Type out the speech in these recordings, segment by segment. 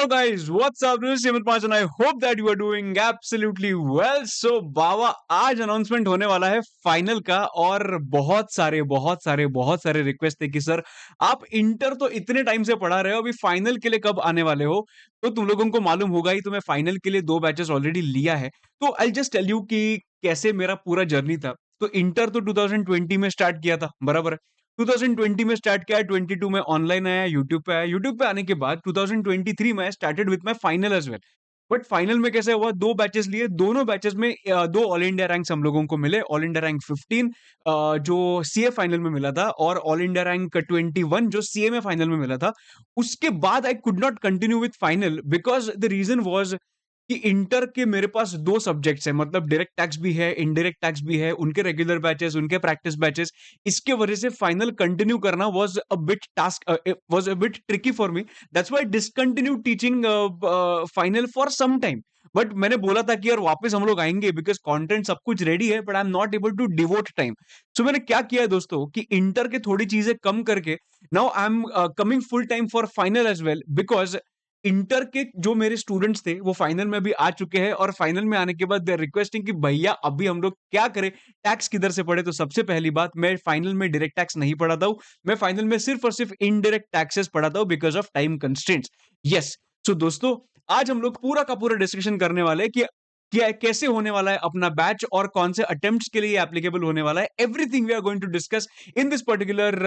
Hello guys, what's up? This is Simon Panch and I hope that you are doing absolutely well. So बाबा आज announcement होने वाला है final का और बहुत सारे रिक्वेस्ट थे कि सर आप इंटर तो इतने टाइम से पढ़ा रहे हो, अभी फाइनल के लिए कब आने वाले हो? तो तुम लोगों को मालूम होगा ही, तो मैं फाइनल के लिए 2 बैचेस ऑलरेडी लिया है। तो आई जस्ट टेल यू कि कैसे मेरा पूरा जर्नी था। तो इंटर तो 2020 में स्टार्ट किया था, बराबर है। 2020 में स्टार्ट किया, 22 में ऑनलाइन आया, यूट्यूब पे आया। यूट्यूब पे आने के बाद 2023 में started with my final as well. But final में कैसे हुआ, 2 बैचेस लिए, दोनों बैचेस में 2 ऑल इंडिया रैंक्स हम लोगों को मिले। ऑल इंडिया रैंक 15 जो सीए फाइनल में मिला था, और ऑल इंडिया रैंक 21 जो सीएमए फाइनल में मिला था। उसके बाद I could not continue with final because the reason was कि इंटर के मेरे पास 2 सब्जेक्ट्स हैं, मतलब डायरेक्ट टैक्स भी है, इनडायरेक्ट टैक्स भी है, उनके रेगुलर बैचेस, उनके प्रैक्टिस बैचेस। इसके वजह से फाइनल कंटिन्यू करना was a bit tricky for me. That's why discontinued teaching final for some time. But मैंने बोला था कि यार वापस हम लोग आएँगे बिकॉज़ कंटेंट सब कुछ रेडी है, but I am not able to devote time. So मैंने क्या किया है दोस्तों कि इंटर के थोड़ी चीज़ें कम करके now I am coming full time for final as well, because inter के जो मेरे स्टूडेंट्स थे वो फाइनल में भी आ चुके हैं, और फाइनल में आने के बाद दे आर रिक्वेस्टिंग कि भैया अभी हम लोग क्या करें, टैक्स किधर से पढ़े? तो सबसे पहली बात, मैं फाइनल में डायरेक्ट टैक्स नहीं पढ़ाता हूँ, मैं फाइनल में सिर्फ और सिर्फ इनडायरेक्ट टैक्सेस पढ़ाता हूँ because of time constraints. Yes. So दोस्तों, आज हम लोग पूरा का पूरा डिस्कशन करने वाले हैं कि क्या कैसे होने वाला है अपना बैच, और कौन से अटेम्प्ट्स के लिए एप्लीकेबल होने वाला है। Everything we are going to discuss in this particular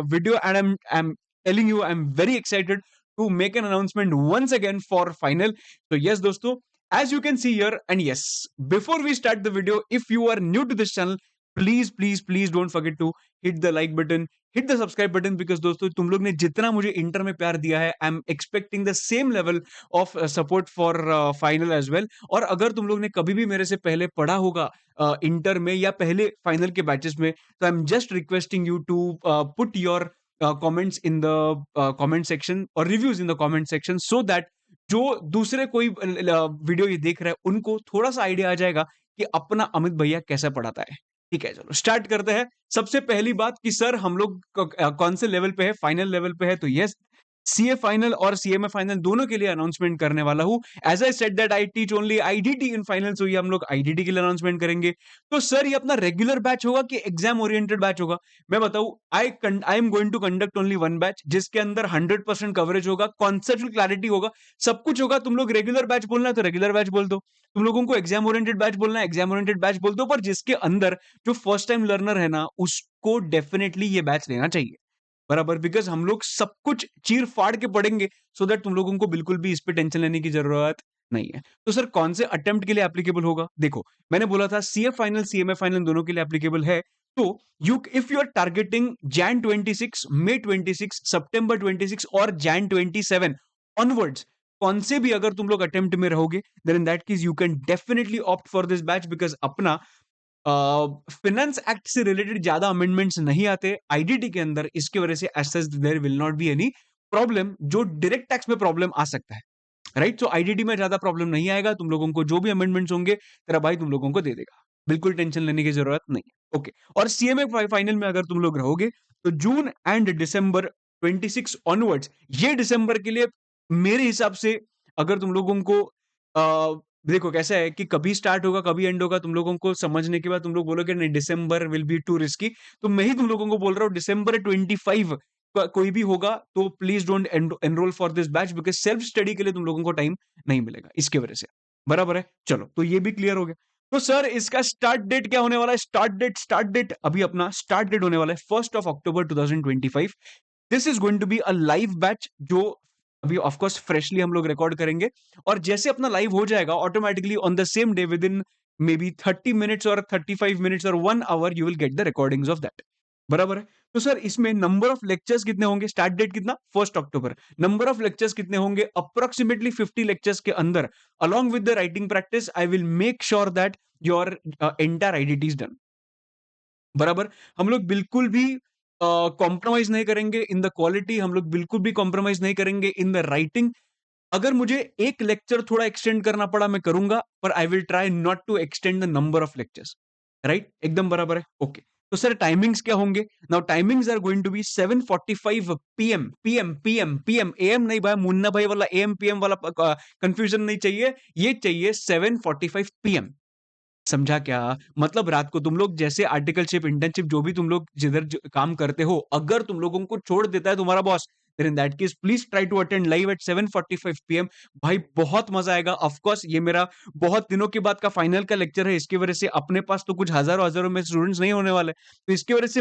video, and I am telling you I'm very excited to make an announcement once again for final. So yes दोस्तों, as you can see here, and yes, before we start the video, if you are new to this channel, please don't forget to hit the like button, hit the subscribe button, because दोस्तों तुम लोग ने जितना मुझे inter में प्यार दिया है, I am expecting the same level of support for final as well. और अगर तुम लोग ने कभी भी मेरे से पहले पढ़ा होगा इंटर में या पहले फाइनल के बैचेस में, तो I am just requesting you to put your comments in the comment section और reviews in the comment section, so that जो दूसरे कोई वीडियो ये देख रहे हैं उनको थोड़ा सा आइडिया आ जाएगा कि अपना अमित भैया कैसा पढ़ाता है। ठीक है, चलो स्टार्ट करते हैं। सबसे पहली बात कि सर हम लोग कौन से लेवल पे है, फाइनल लेवल पे है। तो यस, सीए फाइनल और सीएमए फाइनल दोनों के लिए अनाउंसमेंट करने वाला हूं। As I said that I teach only IDT in final, so ये हम लोग आईडीटी के लिए अनाउंसमेंट करेंगे। तो सर ये अपना रेगुलर बैच होगा कि एग्जाम ओरिएंटेड बैच होगा? मैं बताऊं, I am going to conduct only one batch जिसके अंदर 100% कवरेज होगा, कॉन्सेप्चुअल क्लैरिटी होगा, सब कुछ होगा। तुम लोग रेगुलर बैच बोलना है तो रेगुलर बैच बोल दो, तुम लोगों को एग्जाम ओरिएंटेड बैच बोलना है एग्जाम ओरिएंटेड बैच बोल दो, पर जिसके अंदर जो फर्स्ट टाइम लर्नर है ना, उसको डेफिनेटली ये बैच लेना चाहिए, बराबर। बिकॉज हम लोग सब कुछ चीर फाड़ के पढ़ेंगे, सो दैट तुम लोगों को बिल्कुल भी इस पे टेंशन लेने की जरूरत नहीं है। तो सर कौन से अटेम्प्ट के लिए एप्लीकेबल होगा? देखो, मैंने बोला था सीए फाइनल सीएमए फाइनल दोनों के लिए एप्लीकेबल है। तो you if you are targeting Jan 26, May 26, September 26 और जैन 27 ऑनवर्ड्स, कौन से भी अगर तुम लोग अटेम्प्ट में रहोगे, then in that case you can definitely opt for this batch, because अपना फाइनेंस एक्ट से रिलेटेड ज्यादा अमेंडमेंट्स नहीं आते आईडीटी के अंदर, इसकी वजह से as such there will not be any problem. जो डायरेक्ट टैक्स में प्रॉब्लम आ सकता है, राइट? तो आईडीटी में ज्यादा प्रॉब्लम नहीं आएगा, तुम लोगों को जो भी अमेंडमेंट्स होंगे तेरा भाई तुम लोगों को दे देगा, बिल्कुल टेंशन लेने की जरूरत नहीं है। ओके। और सीएमए फाइनल में अगर तुम लोग रहोगे तो जून एंड दिसंबर 26 ऑनवर्ड्स, ये दिसंबर के लिए मेरे हिसाब से, अगर तुम लोगों को देखो कैसा है कि कभी स्टार्ट होगा कभी एंड होगा, तुम लोगों को समझने के बाद तुम लोग बोलोगे नहीं दिसंबर विल बी टू रिस्की, तो मैं ही तुम लोगों को बोल रहा हूँ दिसंबर 25 कोई भी होगा तो please don't enrol for this batch, because self study के लिए तुम लोगों को टाइम नहीं मिलेगा इसके वजह से, बराबर है। चलो, तो ये भी क्लियर हो गया। तो सर इसका स्टार्ट डेट क्या होने वाला है? स्टार्ट डेट अभी अपना स्टार्ट डेट होने वाला है 1 अक्टूबर 2025। This is going to be a live batch, जो अभी ऑफ कोर्स फ्रेशली हम लोग रिकॉर्ड करेंगे, और जैसे अपना लाइव हो जाएगा automatically on the same day within maybe 30 minutes और 35 मिनट्स और 1 hour you will get the recordings of that, बराबर है। तो सर इसमें नंबर ऑफ लेक्चर्स कितने होंगे? स्टार्ट डेट कितना? 1 अक्टूबर। नंबर ऑफ लेक्चर्स कितने होंगे? अप्रोक्सीमेटली 50 लेक्चर्स के अंदर, along with the writing practice, I will make sure that your entire IDT is done, बराबर। हम लोग बिल्कुल भी कॉम्प्रोमाइज नहीं करेंगे इन द क्वालिटी, हम लोग बिल्कुल भी कॉम्प्रोमाइज नहीं करेंगे इन द राइटिंग। अगर मुझे एक लेक्चर थोड़ा एक्सटेंड करना पड़ा मैं करूंगा, पर I will try not to extend the number of lectures, right? एकदम बराबर है। ओके। तो सर टाइमिंग्स क्या होंगे? Now timings are going to be 7:45 PM PM PM PM AM नहीं भाई, मुन्ना भाई वाला एएम पीएम वाला कंफ्यूजन नहीं चाहिए, ये चाहिए 7:45 पीएम। समझा क्या? मतलब रात को तुम लोग जैसे आर्टिकलशिप, इंटर्नशिप जो भी तुम लोग जिधर काम करते हो, अगर तुम लोगों को छोड़ देता है तुम्हारा boss, then in that case please try to attend live at 7:45 PM. भाई बहुत मजा आएगा। ऑफ कोर्स ये मेरा बहुत दिनों के बाद का फाइनल का लेक्चर है, इसकी वजह से अपने पास तो कुछ हजारों हजारों में स्टूडेंट्स नहीं होने वाले, तो इसकी वजह से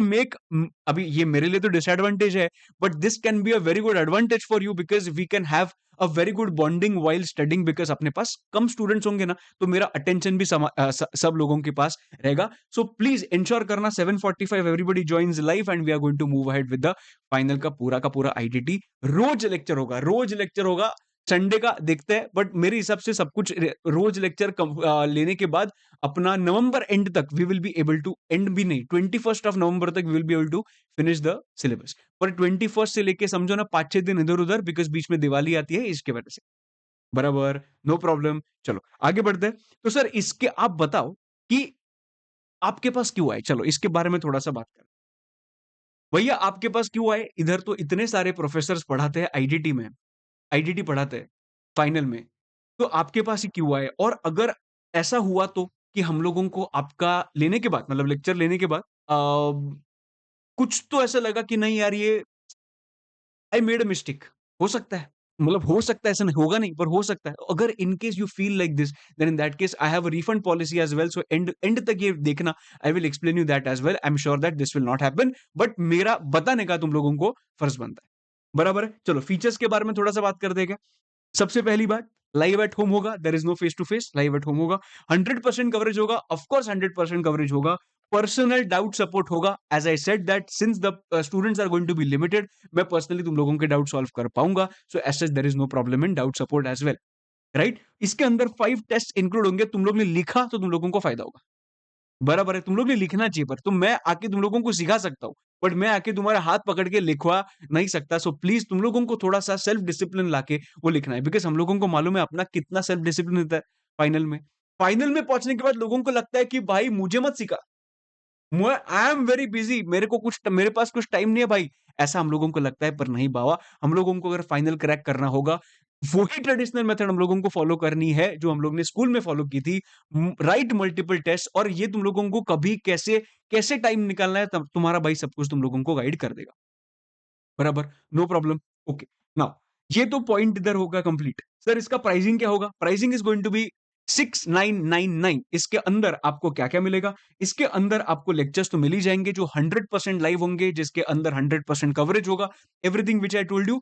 अभी ये मेरे लिए तो डिसएडवांटेज है, but this can be a very good advantage for you because we can have a very good bonding while studying, because अपने पास कम स्टूडेंट्स होंगे ना, तो मेरा अटेंशन भी सब लोगों के पास रहेगा। सो प्लीज इंश्योर करना 7:45 everybody joins live and we are going to move ahead with the final का पूरा आईडीटी। रोज लेक्चर होगा, रोज लेक्चर होगा। संडे का देखते हैं, बट मेरे हिसाब से सब कुछ रोज लेक्चर लेने के बाद अपना नवंबर एंड तक we will be able to, and भी नहीं, 21st ऑफ नवंबर तक we will be able to finish the syllabus. पर 21st से लेके समझो ना 5-6 दिन इधर उधर, बिकॉज बीच में दिवाली आती है इसके वजह से। बराबर, नो प्रॉब्लम। चलो आगे बढ़ते हैं। तो सर इसके आप बताओ कि आपके पास क्यों आए? चलो इसके बारे में थोड़ा सा बात करें। भैया आपके पास क्यों आए? इधर तो इतने सारे प्रोफेसर्स पढ़ाते हैं आईडीटी में, आईडीटी पढ़ाते हैं फाइनल में, तो आपके पास ही क्यों आए? और अगर ऐसा हुआ तो कि हम लोगों को आपका लेने के बाद, मतलब लेक्चर लेने के बाद कुछ तो ऐसा लगा कि नहीं यार ये आई मेड अ मिस्टेक, हो सकता है, मतलब हो सकता है, ऐसा नहीं होगा नहीं, पर हो सकता है। अगर in case you feel like this, then in that case I have a refund policy as well, so and end तक ये देखना, I will explain you that as well. I am sure that this will not happen, but मेरा बताने का तुम लोगों को फर्ज बनता है। बराबर है। चलो फीचर्स के बारे में थोड़ा सा बात कर देगा। सबसे पहली बात, लाइव एट होम होगा, there is no face to face, live at home होगा। 100% कवरेज होगा, ऑफ कोर्स 100% कवरेज होगा। पर्सनल डाउट सपोर्ट होगा, as I said that since the students are going to be limited, मैं personally तुम लोगों के doubt solve कर पाऊंगा, so as such there is no problem in doubt support as well, right. इसके अंदर 5 test include होंगे, तुम लोग ने लिखा तो तुम लोगों को फायदा होगा। बराबर है, तुम लोग ने लिखना चाहिए, पर तो मैं आके तुम लोगों को सिखा सकता हूँ, बट मैं आके तुम्हारा हाथ पकड़ के लिखवा नहीं सकता। सो प्लीज तुम लोगों को थोड़ा सा सेल्फ डिसिप्लिन लाके वो लिखना है, बिकॉज हम लोगों को मालूम है अपना कितना सेल्फ डिसिप्लिन होता है फाइनल में। फाइनल में पहुंचने के बाद लोगों को लगता है कि भाई मुझे मत सिखा, मैं आई एम वेरी बिजी, मेरे पास कुछ टाइम नहीं है भाई, ऐसा हम लोगों को लगता है। पर नहीं बाबा, हम लोगों को अगर फाइनल क्रैक करना होगा, वही ट्रेडिशनल मेथड हम लोगों को फॉलो करनी है जो हम लोग ने स्कूल में फॉलो की थी। राइट मल्टीपल टेस्ट, और ये तुम लोगों को कभी कैसे कैसे टाइम निकालना है, तब तुम्हारा भाई सब कुछ तुम लोगों को गाइड कर देगा। बराबर, नो प्रॉब्लम। ओके, नाउ ये तो पॉइंट इधर होगा कंप्लीट। सर इसका प्राइसिंग क्या होगा? Pricing is going to be 6999। इसके अंदर आपको क्या क्या मिलेगा? इसके अंदर आपको लेक्चर्स तो मिल ही जाएंगे जो 100% लाइव होंगे, जिसके अंदर 100% कवरेज होगा, everything which I told you.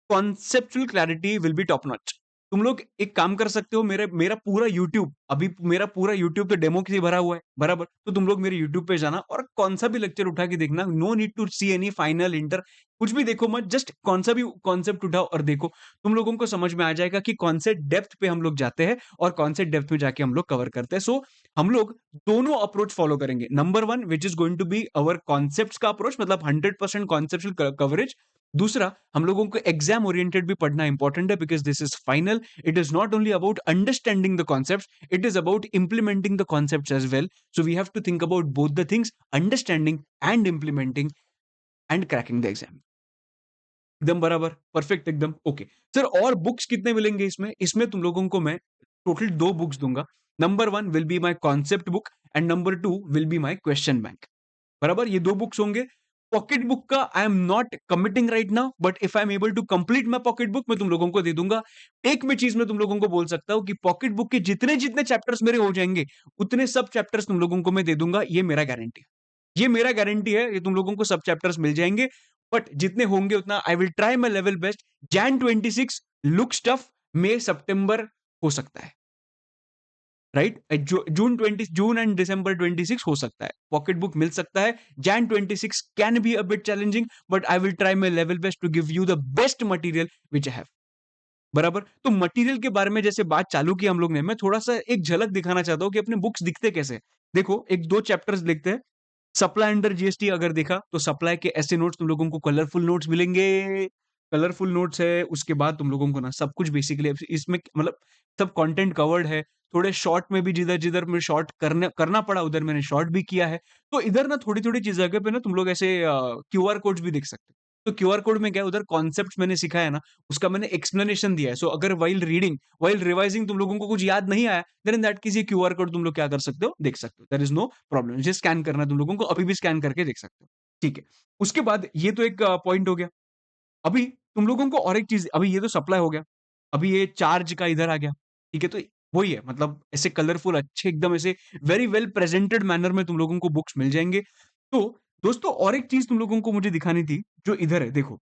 Conceptual clarity will be top notch. तुम लोग एक काम कर सकते हो, मेरे मेरा पूरा यूट्यूब, अभी मेरा पूरा यूट्यूब तो डेमो के लिए भरा हुआ है, बराबर। तो तुम लोग मेरे यूट्यूब पे जाना और कौन सा भी लेक्चर उठा के देखना, no need to see any final inter, कुछ भी देखो मत, जस्ट कौन सा भी कॉन्सेप्ट उठाओ और देखो, तुम लोगों को समझ में आ जाएगा कि कौन से डेप्थ पे हम लोग जाते हैं और कौन से डेप्थ में जाके हम लोग कवर करते हैं। सो हम लोग दोनों अप्रोच फॉलो करेंगे। Number one which is going to be our concept का अप्रोच, मतलब 100% कॉन्सेप्चुअल कवरेज। दूसरा, हम लोगों को एग्जाम ओरिएंटेड भी पढ़ना इंपॉर्टेंट है, because this is final. It is not only about understanding the concept, it is about implementing the concept as well. So we have to think about both the things, understanding and implementing and cracking the exam. एकदम बराबर, perfect, एकदम okay. Sir और books कितने मिलेंगे इसमें? इसमें तुम लोगों को मैं टोटल 2 बुक्स दूंगा। नंबर 1 will be my concept book and number 2 will be my question bank. बराबर, ये 2 बुक्स होंगे। पॉकेट बुक का I am not committing right now, but if I am able to complete my pocket book, मैं तुम लोगों को दे दूंगा। एक में चीज मैं तुम लोगों को बोल सकता हूं कि पॉकेट बुक के जितने जितने चैप्टर्स मेरे हो जाएंगे, उतने सब चैप्टर्स तुम लोगों को मैं दे दूंगा। ये मेरा गारंटी है, ये मेरा गारंटी है, ये तुम लोगों को सब चैप्टर्स मिल जाएंगे। बट जितने होंगे उतना I will try my level best. Jan 26 looks tough, मई सितंबर हो सकता है, राइट। जून एंड दिसंबर 26 हो सकता है, पॉकेट बुक मिल सकता है। Jan 26 can be a bit challenging, but I will try my level best to give you the best material which I have. बराबर, तो मटेरियल के बारे में जैसे बात चालू की हम लोग ने, मैं थोड़ा सा एक झलक दिखाना चाहता हूँ कि अपने बुक्स दिखते कैसे। देखो एक दो चैप्टर्स लिखते हैं। सप्लाई अंडर जीएसटी अगर देखा तो सप्लाई के ऐसे नोट्स तुम लोगों को कलरफुल नोट्स मिलेंगे, कलरफुल नोट्स है। उसके बाद तुम लोगों को ना सब कुछ बेसिकली इसमें मतलब सब कंटेंट कवर्ड है। थोड़े शॉर्ट में भी जिधर-जिधर मैं शॉर्ट करना पड़ा उधर मैंने शॉर्ट भी किया है। तो इधर ना थोड़ी-थोड़ी चीज़ जगह पे ना तुम लोग ऐसे क्यूआर कोड्स भी देख सकते हो। तो क्यूआर कोड में क्या है उधर कॉन्सेप्ट्स मैंने सिखाया है ना, उसका मैंने एक्सप्लेनेशन दिया है। सो अगर व्हाइल रिवाइजिंग तुम लोगों को कुछ याद नहीं आया, देन इन दैट केस ये क्यूआर कोड तुम लोग क्या कर सकते हो, देख सकते हो। There is no problem. Just scan करना है तुम लोगों को, अभी भी स्कैन करके देख सकते हो। ठीक है। उसके बाद ये तो एक पॉइंट हो गया। अभी तुम लोगों को और एक चीज़, अभी ये तो सप्लाई हो गया। अभी ये चार्ज का इधर आ गया। ठीक है? तो वही है, मतलब ऐसे कलरफुल अच्छे एकदम ऐसे वेरी वेल प्रेजेंटेड मैनर में तुम लोगों को बुक्स मिल जाएँगे। तो दोस्तों और एक चीज़ तुम लोगों को मुझे दिखानी थी, जो इधर है देखो।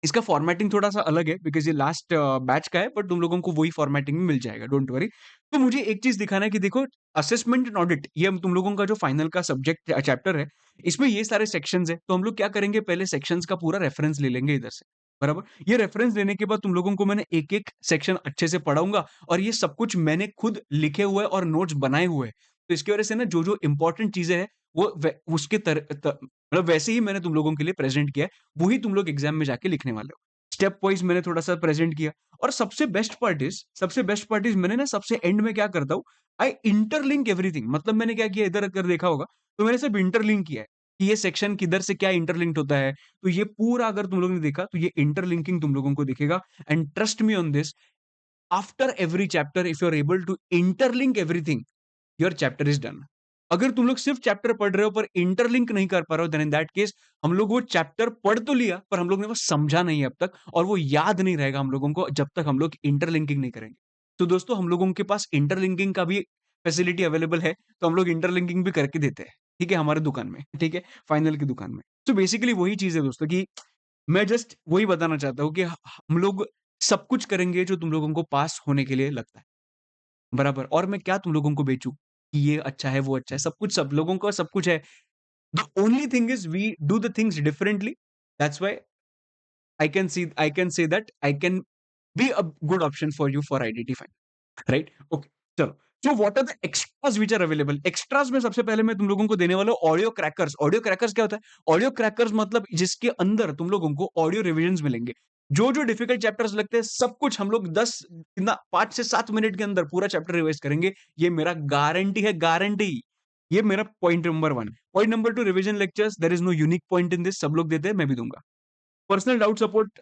इसका फॉर्मेटिंग थोड़ा-सा अलग है बिकॉज़ ये लास्ट बैच का है, बट तुम लोगों को वही फॉर्मेटिंग में मिल जाएगा, डोंट वरी। तो मुझे एक चीज़ दिखाना है कि देखो, असेसमेंट एंड ऑडिट ये हम तुम लोगों का जो फाइनल का सब्जेक्ट चैप्टर है, इसमें ये सारे सेक्शंस हैं। तो हम लोग क्या करेंगे, पहले सेक्शंस का पूरा रेफरेंस ले लेंगे इधर से, बराबर? ये रेफरेंस लेने के बाद तुम लोगों को मैंने एक-एक सेक्शन अच्छे से पढ़ाऊँगा और ये सब कुछ मैंने खुद लिखे हुए और नोट्स बनाए हुए हैं। तो इसकी वजह से ना जो-जो इम्पोर्टेंट चीज़ें हैं, वो वे उसके मतलब वैसे ही मैंने तुम लोगों के लिए प्रेज़ेंट किया है, वही तुम लोग एग्ज़ाम में जाके लिखने वाले हो। स्टेप वाइज़ मैंने थोड़ा-सा प्रेज़ेंट किया और सबसे बेस्ट पार्ट इज़ मैंने ना सबसे एंड में क्या करता हूँ, आई इंटरलिंक एवरीथिंग। मतलब मैंने क्या किया, इधर अगर देखा होगा, तो मैंने सिर्फ इंटरलिंक किया है, कि ये सेक्शन किधर से क्या इंटरलिंक्ड होता है। तो ये पूरा अगर तुम लोगों ने देखा, तो ये इंटरलिंकिंग तुम लोगों को दिखेगा and trust me on this, after every chapter if you are able to interlink everything, your chapter is done. अगर तुम लोग सिर्फ चैप्टर पढ़ रहे हो पर इंटरलिंक नहीं कर पा रहे हो, देन इन दैट केस हम लोग वो चैप्टर पढ़ तो लिया पर हम लोग ने वो समझा नहीं है अब तक, और वो याद नहीं रहेगा हम लोगों को जब तक हम लोग इंटरलिंकिंग नहीं करेंगे। तो दोस्तों हम लोगों के पास इंटरलिंकिंग का भी फैसिलिटी अवेलेबल है, तो हम लोग इंटरलिंकिंग भी करके देते हैं। ठीक है, हमारे दुकान में, ठीक है, फाइनल की दुकान में। तो बेसिकली वही चीज है दोस्तों, कि मैं जस्ट वही बताना चाहता हूँ कि हम लोग सब कुछ करेंगे जो तुम लोगों को पास होने के लिए लगता है, बराबर। और मैं क्या तुम लोगों को बेचूँ कि ये अच्छा है, वो अच्छा है, सब कुछ सब लोगों का सब कुछ है। The only thing is we do the things differently. That's why I can say that I can be a good option for you for identifying, right? Okay, चलो। So what are the extras which are available? Extras में सबसे पहले मैं तुम लोगों को देने वाला हूँ ऑडियो क्रैकर्स। ऑडियो क्रैकर्स क्या होता है? ऑडियो क्रैकर्स मतलब जिसके अंदर तुम लोगों को ऑडियो रिविजन्स मिलेंगे। जो-जो डिफिकल्ट चैप्टर्स लगते हैं, सब कुछ हम लोग 10 कितना 5 से 7 मिनट के अंदर पूरा चैप्टर रिवाइज करेंगे। ये मेरा गारंटी है, गारंटी। ये मेरा point number 1। Point number 2, revision lectures, there is no unique point in this, सब लोग देते हैं, मैं भी दूँगा। पर्सनल डाउट सपोर्ट,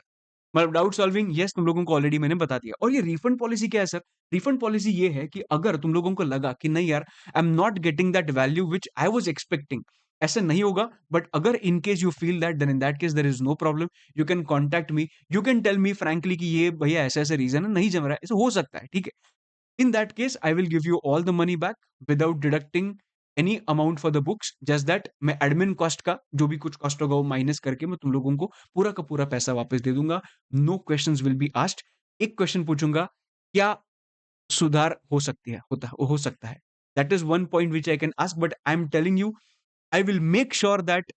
मतलब डाउट सॉल्विंग, यस, तुम लोगों को ऑलरेडी मैंने बता दिया। और ये रिफंड पॉलिसी क्या है सर? रिफंड पॉलिसी ये है कि अगर तुम लोगों को लगा कि नहीं यार, I am not getting that value which I was expecting, ऐसा नहीं होगा। बट अगर in case you feel that, then in that case there is no problem. You can contact me, you can tell me frankly कि ये भैया ऐसे-ऐसे reason है, नहीं जम रहा है, ऐसा हो सकता है, ठीक है? In that case, I will give you all the money back without deducting any amount for the books. Just that मैं एडमिन कॉस्ट का जो भी कुछ कॉस्ट होगा वो माइनस करके मैं तुम लोगों को पूरा का पूरा पैसा वापस दे दूंगा। No questions will be asked. एक क्वेश्चन पूछूंगा, क्या सुधार हो सकता है? That is one point which I can ask, but I am telling you, I will make sure that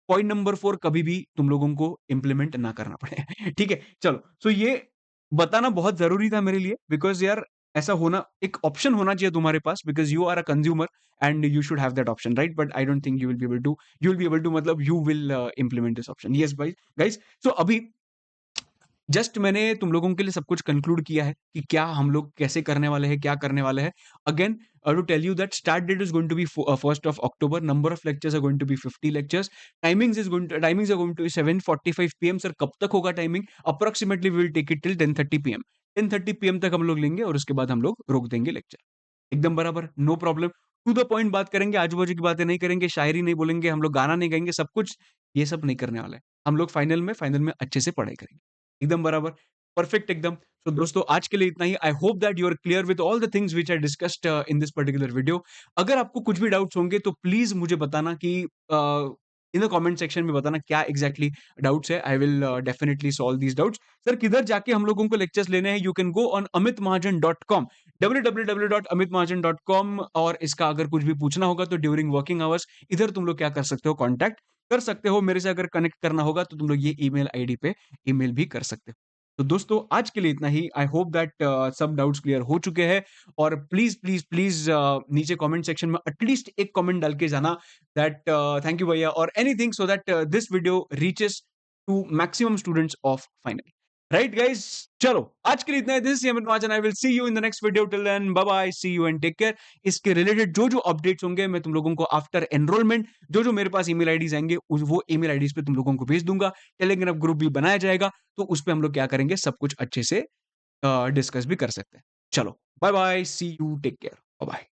point number 4 कभी भी तुम लोगों को इम्प्लीमेंट ना करना पड़े। ठीक है? चलो, सो ये बताना बहुत ज़रूरी था मेरे लिए, बिकॉज़ यार ऐसा होना, एक ऑप्शन होना चाहिए तुम्हारे पास, because you are a consumer and you should have that option, right? But I don't think you will be able to मतलब you will implement this option. Yes भाई, गाइस, सो अभी जस्ट मैंने तुम लोगों के लिए सब कुछ कंक्लूड किया है कि क्या हम लोग कैसे करने वाले हैं, क्या करने वाले हैं। Again, to tell you that start date is going to be 1st of October, number of lectures are going to be 50 lectures, timings are going to be 7:45 PM. Sir कब तक होगा timing? Approximately we will take it till 10:30 PM. 10:30 PM तक हम लोग लेंगे और उसके बाद हम लोग रोक देंगे लेक्चर। एकदम बराबर, no problem. To the point बात करेंगे, आजू-बाजू की बातें नहीं करेंगे, शायरी नहीं बोलेंगे, हम लोग गाना नहीं गाएँगे, सब कुछ ये सब नहीं करने वाला है। हम लोग फाइनल में अच्छे से पढ़ाई करेंगे। एकदम बराबर, परफेक्ट एकदम। तो दोस्तों आज के लिए इतना ही। I hope that you are clear with all the things which I discussed in this particular video. अगर आपको कुछ भी डाउट्स होंगे तो प्लीज़ मुझे बताना कि इन द कमेंट सेक्शन में बताना क्या एग्ज़ैक्टली डाउट्स है। I will definitely solve these doubts. Sir किधर जाके हम लोगों को लेक्चर्स लेने हैं? You can go on amitmahajan.com, www.amitmahajan.com। और इसका अगर कुछ भी पूछना होगा तो ड्यूरिंग वर्किंग आवर्स इधर तुम लोग क्या कर सकते हो, कॉन्टैक्ट कर सकते हो। मेरे से अगर कनेक्ट करना होगा तो तुम लोग ये ईमेल आईडी पे ईमेल भी कर सकते हो। तो दोस्तों आज के लिए इतना ही। आई होप दैट सब डाउट्स क्लियर हो चुके हैं। और प्लीज़ नीचे कमेंट सेक्शन में एटलीस्ट एक कमेंट डाल के जाना दैट थैंक यू भैया और anything, so that this video reaches to maximum students of final. Right guys, चलो आज के लिए इतना ही। This is Amit Mahajan, I will see you in the next video. Till then bye bye, see you and take care. इसके related जो जो updates होंगे मैं तुम लोगों को आफ्टर एनरोलमेंट जो जो मेरे पास ईमेल आईडीज आएंगे वो ईमेल आईडीज पे तुम लोगों को भेज दूंगा। टेलीग्राम ग्रुप भी बनाया जाएगा, तो उस पे हम लोग क्या करेंगे, सब कुछ अच्छे से डिस्कस भी कर सकते हैं। चलो bye bye, see you, take care, bye bye.